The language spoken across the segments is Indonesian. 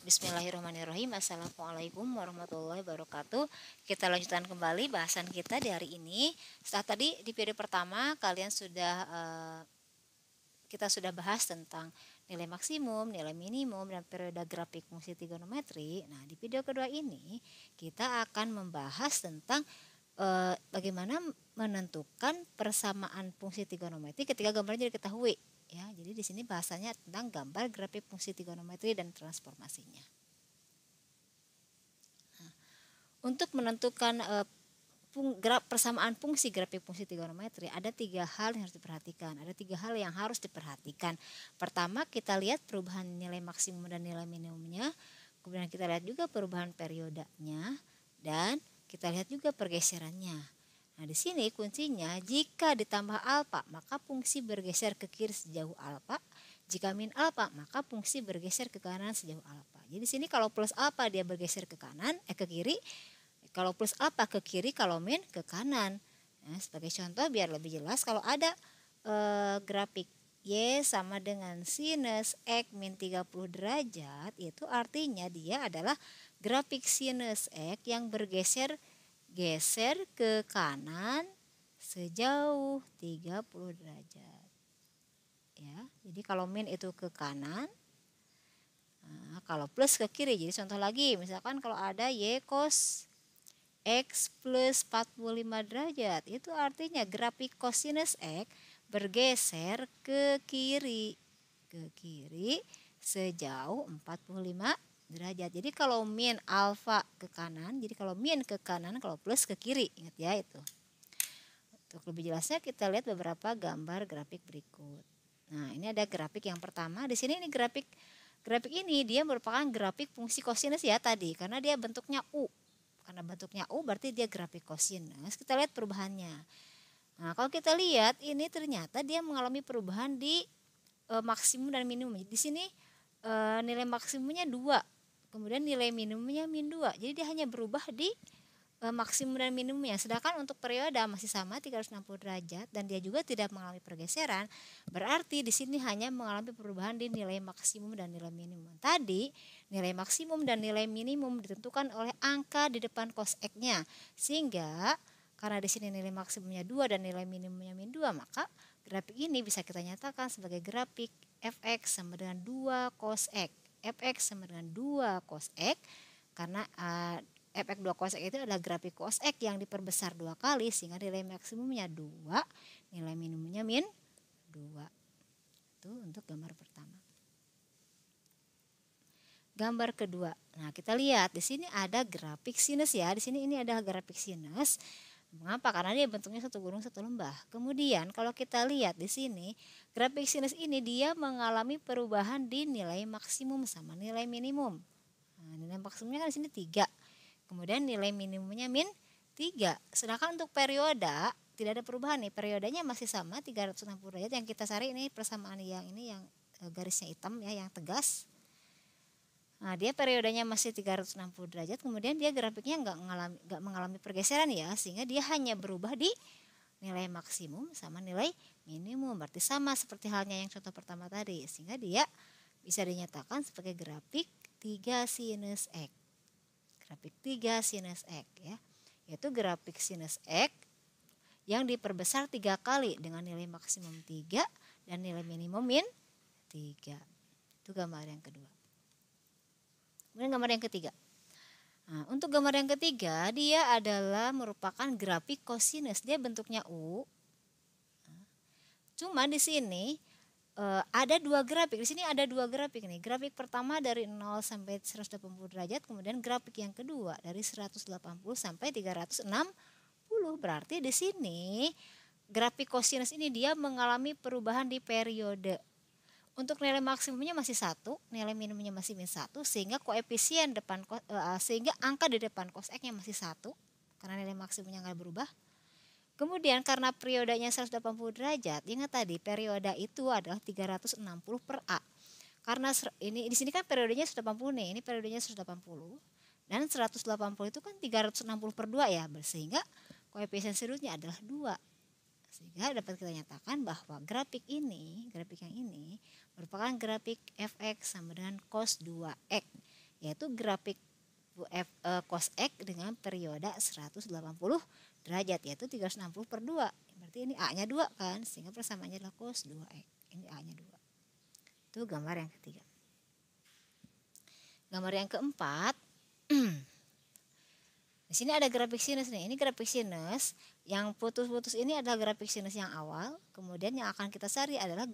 Bismillahirrahmanirrahim. Assalamualaikum warahmatullahi wabarakatuh. Kita lanjutkan kembali bahasan kita di hari ini. Setelah tadi di periode pertama kita sudah bahas tentang nilai maksimum, nilai minimum, dan periode grafik fungsi trigonometri. Nah, di video kedua ini kita akan membahas tentang bagaimana menentukan persamaan fungsi trigonometri ketika gambarnya diketahui. Ya, jadi di sini bahasanya tentang gambar grafik fungsi trigonometri dan transformasinya. Nah, untuk menentukan persamaan fungsi grafik fungsi trigonometri ada 3 hal yang harus diperhatikan. Ada 3 hal yang harus diperhatikan. Pertama, kita lihat perubahan nilai maksimum dan nilai minimumnya. Kemudian kita lihat juga perubahan periodanya dan kita lihat juga pergeserannya. Nah, di sini kuncinya jika ditambah alfa maka fungsi bergeser ke kiri sejauh alfa. Jika min alfa maka fungsi bergeser ke kanan sejauh alfa. Jadi di sini kalau plus alfa dia bergeser ke kanan, ke kiri. Kalau plus alfa ke kiri, kalau min ke kanan. Nah, sebagai contoh biar lebih jelas, kalau ada grafik Y sama dengan sinus X min 30 derajat, itu artinya dia adalah grafik sinus X yang bergeser ke kanan sejauh 30 derajat. Ya, jadi kalau min itu ke kanan, nah, kalau plus ke kiri. Jadi contoh lagi, misalkan kalau ada Y cos X plus 45 derajat, itu artinya grafik kosinus X bergeser ke kiri sejauh 45 derajat. Jadi kalau min alfa ke kanan, jadi kalau min ke kanan, kalau plus ke kiri, ingat ya itu. Untuk lebih jelasnya kita lihat beberapa gambar grafik berikut. Nah, ini ada grafik yang pertama. Di sini ini grafik ini dia merupakan grafik fungsi kosinus ya tadi, karena dia bentuknya U. Karena bentuknya U berarti dia grafik kosinus. Kita lihat perubahannya. Nah, kalau kita lihat ini ternyata dia mengalami perubahan di maksimum dan minimum. Di sini nilai maksimumnya 2. Kemudian nilai minimumnya min 2. Jadi dia hanya berubah di maksimum dan minimumnya. Sedangkan untuk periode masih sama 360 derajat dan dia juga tidak mengalami pergeseran. Berarti di sini hanya mengalami perubahan di nilai maksimum dan nilai minimum. Tadi nilai maksimum dan nilai minimum ditentukan oleh angka di depan cos X-nya. Sehingga karena di sini nilai maksimumnya 2 dan nilai minimumnya min 2, maka grafik ini bisa kita nyatakan sebagai grafik fx sama dengan 2 cos X. Fx sama dengan 2 cos X karena fx 2 cos X itu adalah grafik cos X yang diperbesar 2 kali sehingga nilai maksimumnya 2, nilai minimumnya min 2. Itu untuk gambar pertama. Gambar kedua. Nah, kita lihat di sini ada grafik sinus ya. Di sini ini ada grafik sinus. Mengapa? Karena dia bentuknya satu gunung satu lembah. Kemudian kalau kita lihat di sini grafik sinus ini dia mengalami perubahan di nilai maksimum sama nilai minimum. Nah, nilai maksimumnya kan di sini 3. Kemudian nilai minimumnya min 3. Sedangkan untuk periode tidak ada perubahan nih. Periodenya masih sama 360 derajat. Yang kita cari ini persamaan yang ini yang garisnya hitam ya, yang tegas. Nah, dia periodenya masih 360 derajat, kemudian dia grafiknya nggak mengalami pergeseran ya, sehingga dia hanya berubah di nilai maksimum sama nilai minimum. Berarti sama seperti halnya yang contoh pertama tadi, sehingga dia bisa dinyatakan sebagai grafik 3 sinus X. Grafik 3 sinus X ya, yaitu grafik sinus X yang diperbesar 3 kali dengan nilai maksimum 3 dan nilai minimum min 3. Itu gambar yang kedua. Kemudian gambar yang ketiga. Nah, untuk gambar yang ketiga dia adalah merupakan grafik kosinus. Dia bentuknya U. Cuma di sini ada 2 grafik. Di sini ada 2 grafik nih. Grafik pertama dari 0 sampai 180 derajat, kemudian grafik yang kedua dari 180 sampai 360. Berarti di sini grafik kosinus ini dia mengalami perubahan di periode. Untuk nilai maksimumnya masih 1, nilai minimumnya masih min 1, sehingga koefisien depan sehingga angka di depan cos X-nya masih 1 karena nilai maksimumnya nggak berubah. Kemudian karena periodenya 180 derajat, ingat tadi periode itu adalah 360 per A. Karena ini di sini kan periodenya 180 nih, ini periodenya 180 dan 180 itu kan 360 per 2 ya, sehingga koefisien sudutnya adalah 2. Sehingga dapat kita nyatakan bahwa grafik yang ini merupakan grafik fx sama dengan cos 2x yaitu grafik cos X dengan periode 180 derajat, yaitu 360 per 2. Berarti ini A-nya 2 kan, sehingga persamaannya adalah cos 2X. Ini A-nya 2. Itu gambar yang ketiga. Gambar yang keempat, di sini ada grafik sinus nih. Ini grafik sinus. Yang putus-putus ini adalah grafik sinus yang awal. Kemudian yang akan kita cari adalah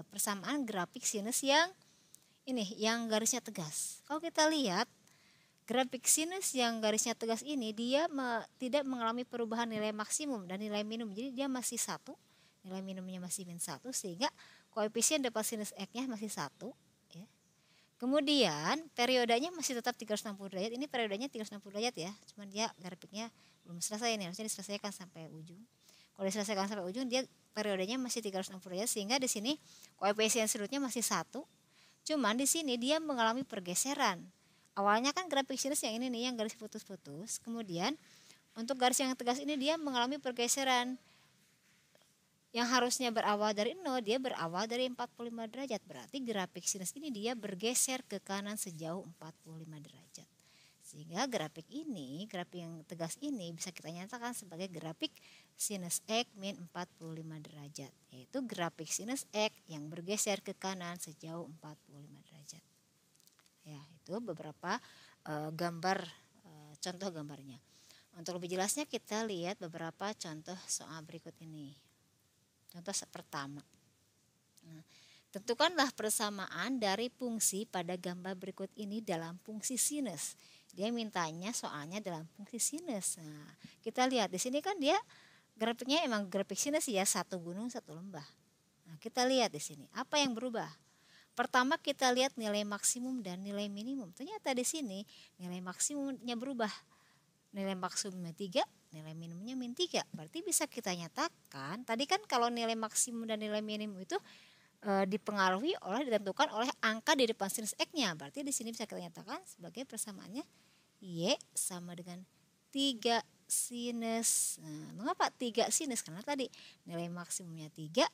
persamaan grafik sinus yang ini, yang garisnya tegas. Kalau kita lihat grafik sinus yang garisnya tegas ini, dia tidak mengalami perubahan nilai maksimum dan nilai minimum. Jadi dia masih 1, nilai minimumnya masih min 1, sehingga koefisien dapat sinus X-nya masih 1. Ya. Kemudian periodenya masih tetap 360 derajat. Ini periodenya 360 derajat ya. Cuman dia grafiknya belum selesai nih, harusnya diselesaikan sampai ujung. Kalau diselesaikan sampai ujung, dia periodenya masih 360 derajat, sehingga di sini koefisien sudutnya masih 1. Cuman di sini dia mengalami pergeseran. Awalnya kan grafik sinus yang ini nih, yang garis putus-putus. Kemudian untuk garis yang tegas ini dia mengalami pergeseran. Yang harusnya berawal dari 0, dia berawal dari 45 derajat. Berarti grafik sinus ini dia bergeser ke kanan sejauh 45 derajat. Sehingga grafik ini, grafik yang tegas ini bisa kita nyatakan sebagai grafik sinus X min 45 derajat. Yaitu grafik sinus X yang bergeser ke kanan sejauh 45 derajat. Ya, itu beberapa gambar, contoh gambarnya. Untuk lebih jelasnya kita lihat beberapa contoh soal berikut ini. Contoh pertama, tentukanlah persamaan dari fungsi pada gambar berikut ini dalam fungsi sinus. Dia mintanya soalnya dalam fungsi sinus. Nah, kita lihat di sini kan dia grafiknya emang grafik sinus ya, satu gunung satu lembah. Nah, kita lihat di sini apa yang berubah. Pertama kita lihat nilai maksimum dan nilai minimum. Ternyata di sini nilai maksimumnya berubah. Nilai maksimumnya 3, nilai minimumnya min 3. Berarti bisa kita nyatakan, tadi kan kalau nilai maksimum dan nilai minimum itu dipengaruhi ditentukan oleh angka di depan sinus X-nya. Berarti di sini bisa kita nyatakan sebagai persamaannya Y sama dengan 3 sinus. Nah, mengapa 3 sinus? Karena tadi nilai maksimumnya 3,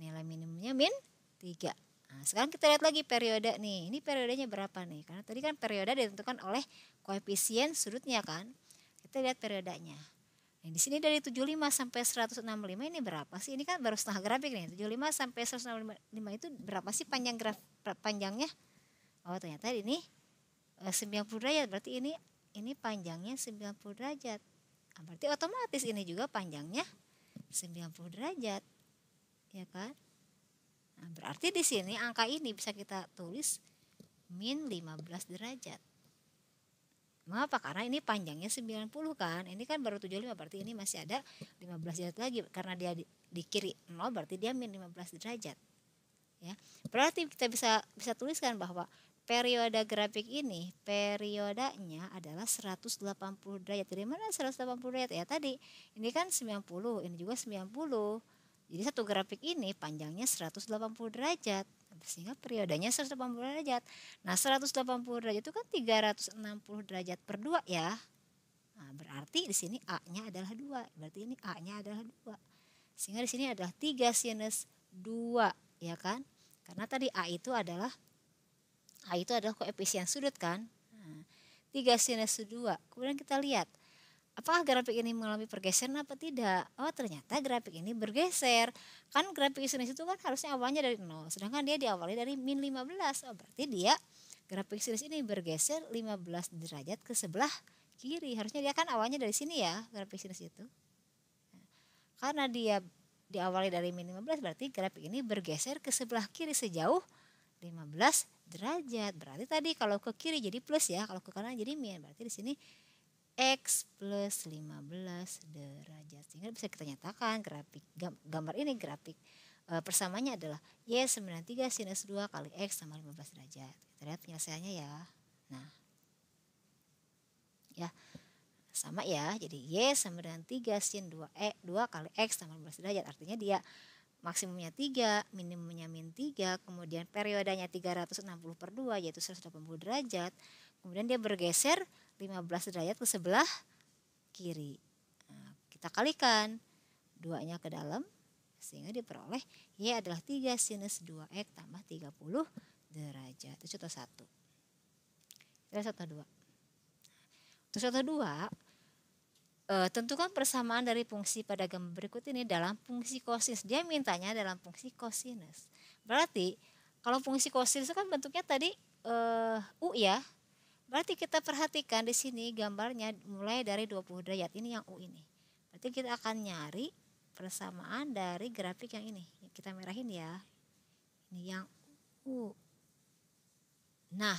nilai minimumnya min 3. Nah, sekarang kita lihat lagi periode nih. Ini periodenya berapa nih? Karena tadi kan periode ditentukan oleh koefisien sudutnya kan. Kita lihat periodenya. Nah, di sini dari 75 sampai 165 ini berapa sih? Ini kan baru setengah grafik nih. 75 sampai 165 itu berapa sih panjangnya? Oh, ternyata ini 90 derajat. Berarti ini panjangnya 90 derajat. Nah, berarti otomatis ini juga panjangnya 90 derajat. Ya kan? Nah, berarti di sini angka ini bisa kita tulis min 15 derajat. Mengapa? Karena ini panjangnya 90 kan. Ini kan baru 75, berarti ini masih ada 15 derajat lagi. Karena dia di kiri 0, berarti dia min 15 derajat. Ya. Berarti kita bisa tuliskan bahwa periode grafik ini, periodenya adalah 180 derajat. Dari mana 180 derajat? Ya tadi, ini kan 90, ini juga 90. Jadi satu grafik ini panjangnya 180 derajat. Sehingga periodenya 180 derajat. Nah, 180 derajat itu kan 360 derajat per 2 ya. Nah, berarti di sini A-nya adalah 2. Berarti ini A-nya adalah 2. Sehingga di sini adalah 3 sinus 2, ya kan? Karena tadi A itu adalah koefisien sudut kan. Nah, 3 sinus 2. Kemudian kita lihat apakah grafik ini mengalami pergeseran apa tidak? Oh, ternyata grafik ini bergeser. Kan grafik sinus itu kan harusnya awalnya dari 0, sedangkan dia diawali dari min 15. Oh, berarti dia grafik sinus ini bergeser 15 derajat ke sebelah kiri. Harusnya dia kan awalnya dari sini ya, grafik sinus itu. Nah, karena dia diawali dari min 15, berarti grafik ini bergeser ke sebelah kiri sejauh 15 derajat. Berarti tadi kalau ke kiri jadi plus ya, kalau ke kanan jadi min. Berarti di sini X plus 15 derajat. Sehingga bisa kita nyatakan grafik gambar ini, grafik persamaannya adalah Y 93 sinus 2 kali X sama 15 derajat. Kita lihat penyelesaiannya ya. Nah, ya sama ya. Jadi Y sama dengan 3 sin 2 kali X sama 15 derajat. Artinya dia maksimumnya 3, minimumnya min 3, kemudian periodenya 360 per 2 yaitu 180 derajat. Kemudian dia bergeser 15 derajat ke sebelah kiri. Nah, kita kalikan 2-nya ke dalam sehingga diperoleh Y adalah 3 sinus 2X tambah 30 derajat. Itu contoh 1. Kita lihat contoh 2. Untuk contoh 2, tentukan persamaan dari fungsi pada gambar berikut ini dalam fungsi kosinus. Dia mintanya dalam fungsi kosinus. Berarti kalau fungsi kosinus kan bentuknya tadi U ya. Berarti kita perhatikan di sini gambarnya mulai dari 20 derajat. Ini yang U ini. Berarti kita akan nyari persamaan dari grafik yang ini. Kita merahin ya. Ini yang U. Nah,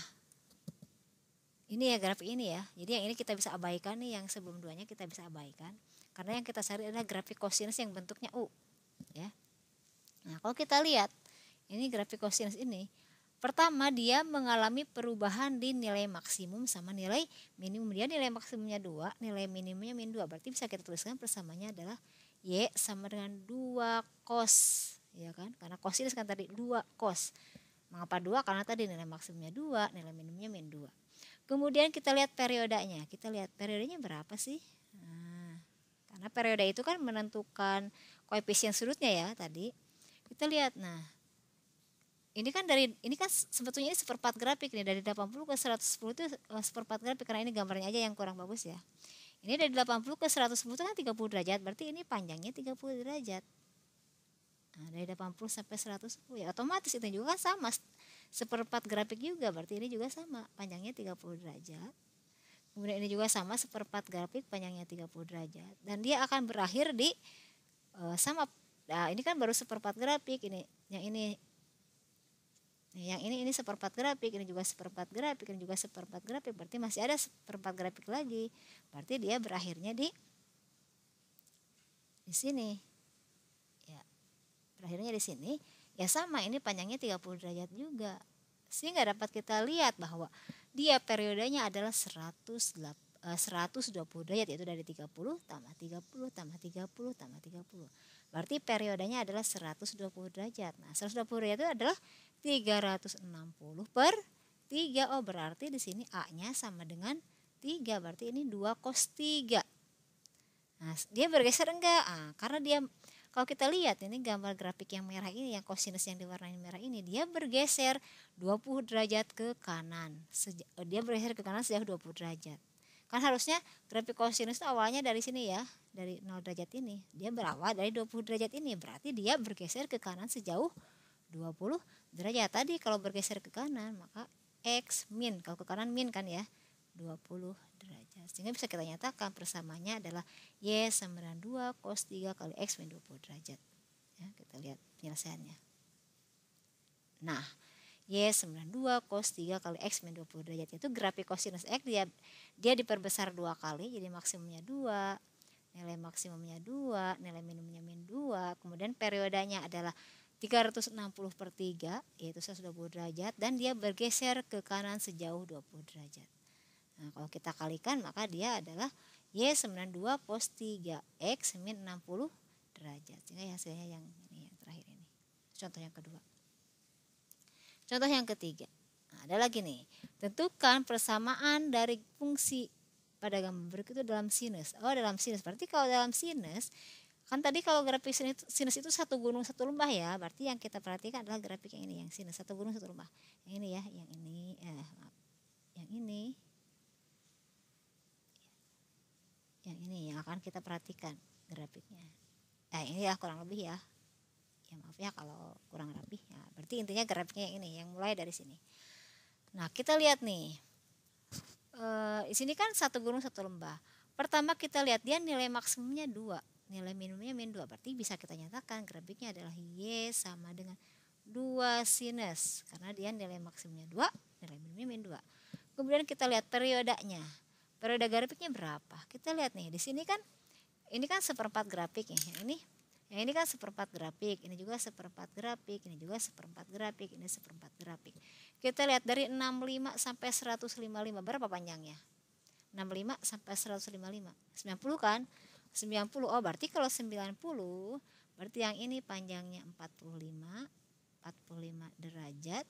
ini ya grafik ini ya. Jadi yang ini kita bisa abaikan nih, yang sebelum duanya kita bisa abaikan. Karena yang kita cari adalah grafik kosinus yang bentuknya U. Ya. Nah, kalau kita lihat ini grafik kosinus ini, pertama dia mengalami perubahan di nilai maksimum sama nilai minimum. Dia nilai maksimumnya 2, nilai minimumnya min 2. Berarti bisa kita tuliskan persamanya adalah Y sama dengan 2 cos. Ya kan? Karena kosinus kan tadi 2 cos. Mengapa 2? Karena tadi nilai maksimumnya 2, nilai minimumnya min 2. Kemudian kita lihat periodenya. Kita lihat periodenya berapa sih? Nah, karena periode itu kan menentukan koefisien sudutnya ya tadi. Kita lihat, nah ini kan sebetulnya ini seperempat grafik nih, dari 80 ke 110 itu seperempat grafik, karena ini gambarnya aja yang kurang bagus ya. Ini dari 80 ke 110 itu kan 30 derajat, berarti ini panjangnya 30 derajat. Nah, dari 80 sampai 110 ya otomatis itu juga kan sama seperempat grafik juga, berarti ini juga sama panjangnya 30 derajat. Kemudian ini juga sama seperempat grafik panjangnya 30 derajat, dan dia akan berakhir di sama. Nah, ini kan baru seperempat grafik, ini yang ini seperempat grafik, ini juga seperempat grafik, ini juga seperempat grafik, berarti masih ada seperempat grafik lagi. Berarti dia berakhirnya di sini. Ya. Berakhirnya di sini. Ya sama, ini panjangnya 30 derajat juga. Sehingga dapat kita lihat bahwa dia periodenya adalah 120 derajat, yaitu dari 30 tambah 30 tambah 30 tambah 30. Berarti periodenya adalah 120 derajat. Nah, 120 derajat itu adalah 360 per 3. Oh, berarti di sini A-nya sama dengan 3. Berarti ini 2 cos 3. Nah, dia bergeser enggak? Karena dia, kalau kita lihat ini gambar grafik yang merah ini, yang kosinus yang diwarnai merah ini, dia bergeser 20 derajat ke kanan. Dia bergeser ke kanan sejauh 20 derajat. Kan harusnya grafik kosinus itu awalnya dari sini ya, dari 0 derajat ini. Dia berawal dari 20 derajat ini, berarti dia bergeser ke kanan sejauh 20 derajat. Tadi kalau bergeser ke kanan maka X min, kalau ke kanan min kan ya, 20 derajat. Sehingga bisa kita nyatakan persamaannya adalah Y sama dengan 2 cos 3 kali X min 20 derajat. Ya, kita lihat penyelesaiannya. Nah, Y sama dengan 2 cos 3 kali X min 20 derajat itu grafik kosinus X, dia diperbesar 2 kali, jadi maksimumnya 2, nilai maksimumnya 2, nilai minimumnya min 2, kemudian periodenya adalah 360 per 3, yaitu 120 derajat, dan dia bergeser ke kanan sejauh 20 derajat. Nah, kalau kita kalikan maka dia adalah Y sama dengan 2 cos 3 X min 60 derajat. Sehingga hasilnya yang ini, yang terakhir ini. Contoh yang kedua. Contoh yang ketiga. Nah, ada lagi nih. Tentukan persamaan dari fungsi pada gambar berikut itu dalam sinus. Oh, dalam sinus. Berarti kalau dalam sinus, kan tadi kalau grafik sinus itu satu gunung satu lembah ya. Berarti yang kita perhatikan adalah grafik yang ini, yang sinus satu gunung satu lembah. Yang ini ya, yang ini, yang ini. Yang ini yang akan kita perhatikan grafiknya. Ini ya kurang lebih ya. Ya maaf ya kalau kurang rapi ya. Berarti intinya grafiknya yang ini, yang mulai dari sini. Nah, kita lihat nih. Di sini kan satu gunung satu lembah. Pertama kita lihat dia nilai maksimumnya 2, nilai minimumnya min 2. Berarti bisa kita nyatakan grafiknya adalah Y sama dengan 2 sinus, karena dia nilai maksimumnya 2, nilai minimumnya min 2. Kemudian kita lihat periodenya. Periode grafiknya berapa? Kita lihat nih, di sini kan ini kan seperempat grafik ya. Yang ini kan seperempat grafik, ini juga seperempat grafik, ini juga seperempat grafik, ini seperempat grafik. Kita lihat dari 65 sampai 155 berapa panjangnya? 65 sampai 155. 90 kan? 90. Oh, berarti kalau 90 berarti yang ini panjangnya 45 derajat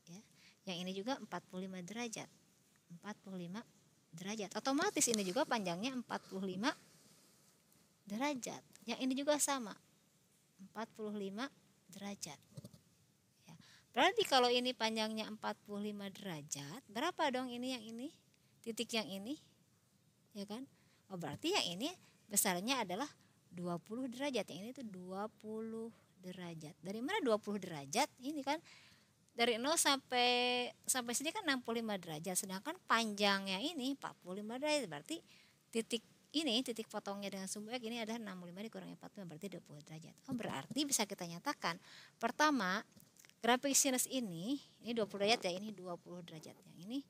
ya. Yang ini juga 45 derajat. 45 derajat. Otomatis ini juga panjangnya 45 derajat. Yang ini juga sama. 45 derajat. Ya. Berarti kalau ini panjangnya 45 derajat, berapa dong ini yang ini? Titik yang ini, ya kan? Oh, berarti yang ini besarnya adalah 20 derajat. Yang ini tuh 20 derajat. Dari mana 20 derajat? Ini kan dari 0 sampai sini kan 65 derajat. Sedangkan panjangnya ini 45 derajat. Berarti titik potongnya dengan sumbu X ini adalah 65 dikurangi 45 berarti 20 derajat. Oh, berarti bisa kita nyatakan pertama grafik sinus ini 20 derajat ya, ini 20 derajat. Yang ini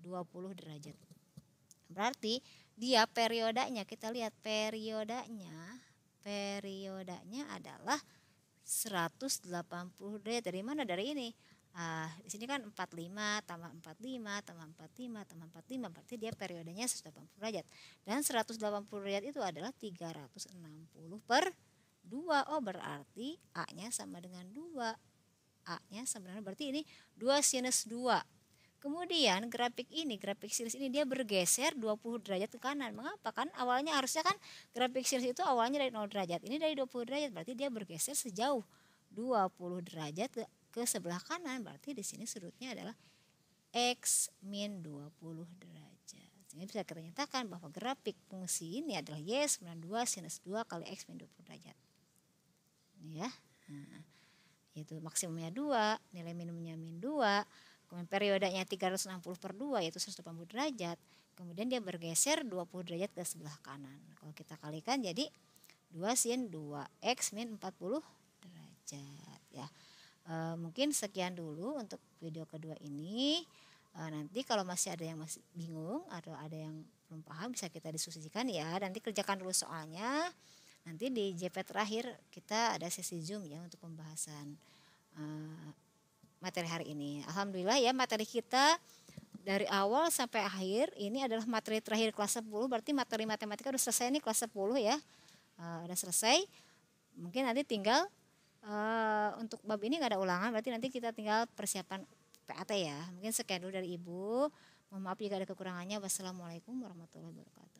20 derajat. Berarti dia periodanya, kita lihat periodanya adalah 180 derajat. Dari mana? Dari ini. Di sini kan 45 tambah 45 tambah 45 tambah 45 berarti dia periodenya 180 derajat. Dan 180 derajat itu adalah 360 per 2. Oh, berarti A-nya sama dengan 2. A-nya sama dengan berarti ini 2 sinus 2. Kemudian grafik sinus ini dia bergeser 20 derajat ke kanan. Mengapa? Kan awalnya harusnya kan grafik sinus itu awalnya dari 0 derajat. Ini dari 20 derajat berarti dia bergeser sejauh 20 derajat ke sebelah kanan. Berarti di sini sudutnya adalah X min 20 derajat. Sehingga bisa kita nyatakan bahwa grafik fungsi ini adalah Y92 sinus 2 kali X min 20 derajat. Ini ya. Nah, yaitu maksimumnya 2, nilai minimumnya min 2, kemudian periodenya 360 per 2 yaitu 180 derajat, kemudian dia bergeser 20 derajat ke sebelah kanan. Kalau kita kalikan jadi 2 sin 2x min 40 derajat ya. Mungkin sekian dulu untuk video kedua ini. Nanti kalau masih ada yang masih bingung atau ada yang belum paham bisa kita diskusikan ya. Nanti kerjakan dulu soalnya. Nanti di JP terakhir kita ada sesi Zoom ya untuk pembahasan materi hari ini. Alhamdulillah ya materi kita dari awal sampai akhir ini adalah materi terakhir kelas 10. Berarti materi matematika udah selesai nih kelas 10 ya. Udah selesai. Mungkin nanti tinggal untuk bab ini nggak ada ulangan. Berarti nanti kita tinggal persiapan PAT ya. Mungkin sekian dulu dari Ibu. Mohon maaf jika ada kekurangannya. Wassalamualaikum warahmatullahi wabarakatuh.